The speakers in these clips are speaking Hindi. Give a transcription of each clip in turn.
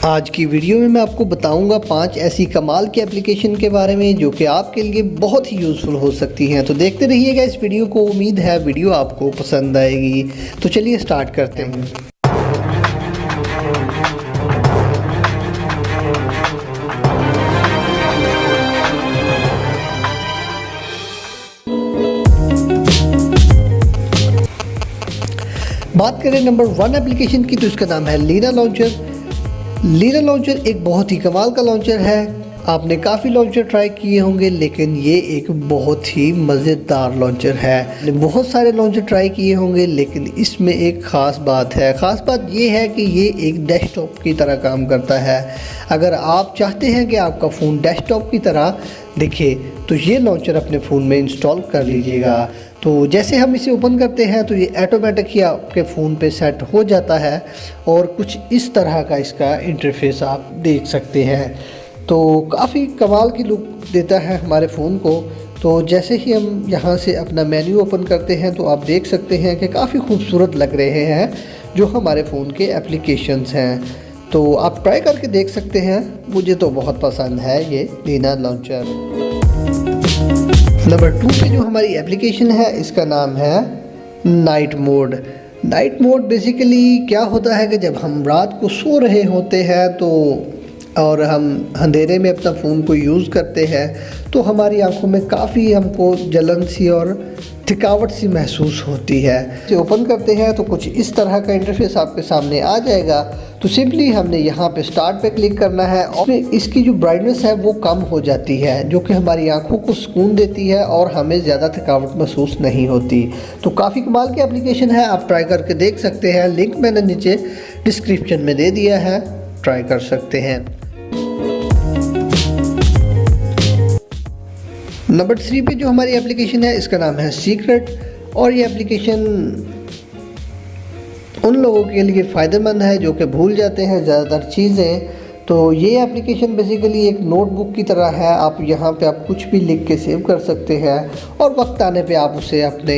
आज की वीडियो में मैं आपको बताऊंगा 5 ऐसी कमाल की एप्लीकेशन के बारे में जो कि आपके लिए बहुत ही यूज़फुल हो सकती हैं। तो देखते रहिएगा इस वीडियो को, उम्मीद है वीडियो आपको पसंद आएगी। तो चलिए स्टार्ट करते हैं। बात करें नंबर 1 एप्लीकेशन की, तो इसका नाम है लीना लॉन्चर। लीना लॉन्चर एक बहुत ही कमाल का लॉन्चर है। आपने काफ़ी लॉन्चर ट्राई किए होंगे, लेकिन ये एक बहुत ही मज़ेदार लॉन्चर है। बहुत सारे लॉन्चर ट्राई किए होंगे, लेकिन इसमें एक ख़ास बात है। ख़ास बात ये है कि ये एक डेस्कटॉप की तरह काम करता है। अगर आप चाहते हैं कि आपका फ़ोन डेस्कटॉप की तरह दिखे, तो ये लॉन्चर अपने फ़ोन में इंस्टॉल कर लीजिएगा। तो जैसे हम इसे ओपन करते हैं तो ये ऑटोमेटिक ही आपके फ़ोन पे सेट हो जाता है और कुछ इस तरह का इसका इंटरफेस आप देख सकते हैं। तो काफ़ी कमाल की लुक देता है हमारे फ़ोन को। तो जैसे ही हम यहाँ से अपना मेन्यू ओपन करते हैं तो आप देख सकते हैं कि काफ़ी खूबसूरत लग रहे हैं जो हमारे फ़ोन के एप्लीकेशंस हैं। तो आप ट्राई करके देख सकते हैं। मुझे तो बहुत पसंद है ये लीना लॉन्चर। नंबर 2 पे जो हमारी एप्लीकेशन है इसका नाम है night mode. Night mode basically क्या होता है कि जब हम रात को सो रहे होते हैं तो और हम अंधेरे में अपना फ़ोन को यूज़ करते हैं तो हमारी आंखों में काफ़ी हमको जलन सी और थकावट सी महसूस होती है। इसे ओपन करते हैं तो कुछ इस तरह का इंटरफेस आपके सामने आ जाएगा। तो सिंपली हमने यहाँ पे स्टार्ट पे क्लिक करना है और इसकी जो ब्राइटनेस है वो कम हो जाती है, जो कि हमारी आंखों को सुकून देती है और हमें ज़्यादा थकावट महसूस नहीं होती। तो काफ़ी कमाल की एप्लीकेशन है, आप ट्राई करके देख सकते हैं। लिंक मैंने नीचे डिस्क्रिप्शन में दे दिया है, ट्राई कर सकते हैं। नंबर 3 पे जो हमारी एप्लीकेशन है इसका नाम है सीक्रेट। और ये एप्लीकेशन उन लोगों के लिए फ़ायदेमंद है जो कि भूल जाते हैं ज़्यादातर चीज़ें। तो ये एप्लीकेशन बेसिकली एक नोटबुक की तरह है। आप यहाँ पे आप कुछ भी लिख के सेव कर सकते हैं और वक्त आने पे आप उसे अपने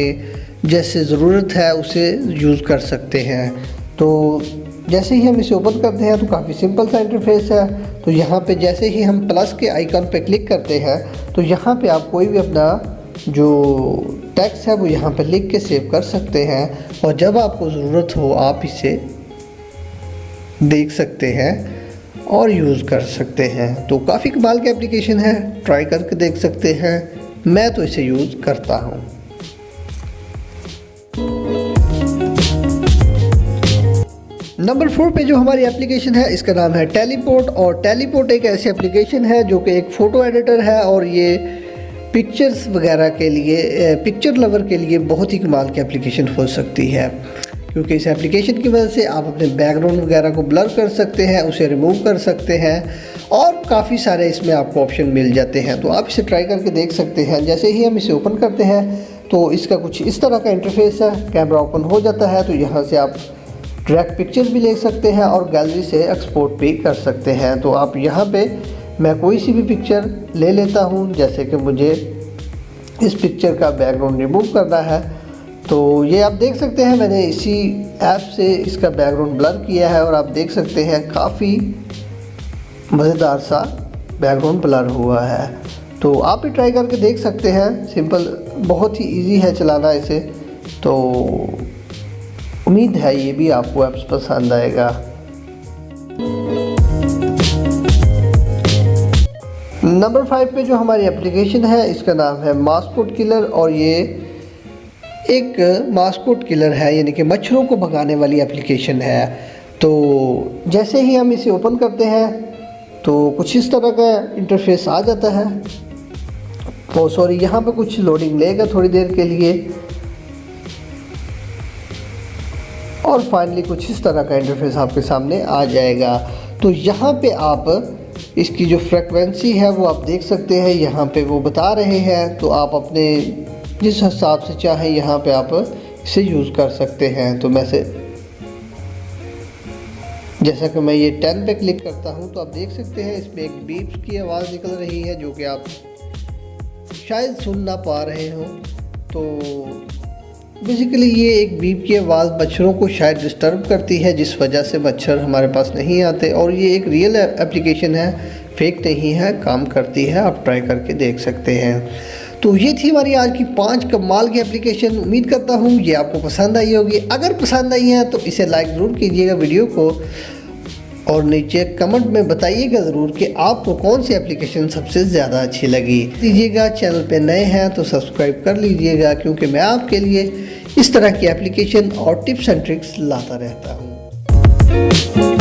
जैसे ज़रूरत है उसे यूज़ कर सकते हैं। तो जैसे ही हम इसे ओपन करते हैं तो काफ़ी सिंपल सा इंटरफेस है। तो यहाँ पे जैसे ही हम प्लस के आइकन पे क्लिक करते हैं तो यहाँ पे आप कोई भी अपना जो टेक्स्ट है वो यहाँ पे लिख के सेव कर सकते हैं और जब आपको ज़रूरत हो आप इसे देख सकते हैं और यूज़ कर सकते हैं। तो काफ़ी कमाल की एप्लीकेशन है, ट्राई करके देख सकते हैं। मैं तो इसे यूज़ करता हूँ। नंबर 4 पे जो हमारी एप्लीकेशन है इसका नाम है टेलीपोर्ट। और टेलीपोर्ट एक ऐसी एप्लीकेशन है जो कि एक फ़ोटो एडिटर है और ये पिक्चर्स वगैरह के लिए, पिक्चर लवर के लिए बहुत ही कमाल की एप्लीकेशन हो सकती है, क्योंकि इस एप्लीकेशन की वजह से आप अपने बैकग्राउंड वगैरह को ब्लर कर सकते हैं, उसे रिमूव कर सकते हैं और काफ़ी सारे इसमें आपको ऑप्शन मिल जाते हैं। तो आप इसे ट्राई करके देख सकते हैं। जैसे ही हम इसे ओपन करते हैं तो इसका कुछ इस तरह का इंटरफेस है। कैमरा ओपन हो जाता है तो यहाँ से आप डायरेक्ट पिक्चर भी ले सकते हैं और गैलरी से एक्सपोर्ट भी कर सकते हैं। तो आप यहाँ पे मैं कोई सी भी पिक्चर ले लेता हूँ, जैसे कि मुझे इस पिक्चर का बैकग्राउंड रिमूव करना है। तो ये आप देख सकते हैं मैंने इसी ऐप से इसका बैकग्राउंड ब्लर किया है और आप देख सकते हैं काफ़ी मज़ेदार सा बैकग्राउंड ब्लर हुआ है। तो आप भी ट्राई करके देख सकते हैं। सिंपल, बहुत ही ईजी है चलाना इसे। तो उम्मीद है ये भी आपको ऐप्स पसंद आएगा। नंबर 5 पे जो हमारी एप्लीकेशन है इसका नाम है मास्कोट किलर। और ये एक मास्कोट किलर है, यानी कि मच्छरों को भगाने वाली एप्लीकेशन है। तो जैसे ही हम इसे ओपन करते हैं तो कुछ इस तरह का इंटरफेस आ जाता है। तो सॉरी, यहाँ पे कुछ लोडिंग लेगा थोड़ी देर के लिए और फाइनली कुछ इस तरह का इंटरफेस आपके सामने आ जाएगा। तो यहाँ पे आप इसकी जो फ्रीक्वेंसी है वो आप देख सकते हैं, यहाँ पे वो बता रहे हैं। तो आप अपने जिस हिसाब से चाहें यहाँ पे आप इसे यूज़ कर सकते हैं। तो मैं से जैसा कि मैं ये 10 पे क्लिक करता हूँ तो आप देख सकते हैं इसमें एक बीप की आवाज़ निकल रही है जो कि आप शायद सुन ना पा रहे हो। तो बेसिकली ये एक बीप की आवाज़ मच्छरों को शायद डिस्टर्ब करती है, जिस वजह से मच्छर हमारे पास नहीं आते। और ये एक रियल एप्लीकेशन है, फेक नहीं है, काम करती है, आप ट्राई करके देख सकते हैं। तो ये थी हमारी आज की 5 कमाल की एप्लीकेशन। उम्मीद करता हूँ ये आपको पसंद आई होगी। अगर पसंद आई है तो इसे लाइक ज़रूर कीजिएगा वीडियो को, और नीचे कमेंट में बताइएगा ज़रूर कि आपको कौन सी एप्लीकेशन सबसे ज़्यादा अच्छी लगी। दीजिएगा, चैनल पे नए हैं तो सब्सक्राइब कर लीजिएगा, क्योंकि मैं आपके लिए इस तरह की एप्लीकेशन और टिप्स एंड ट्रिक्स लाता रहता हूँ।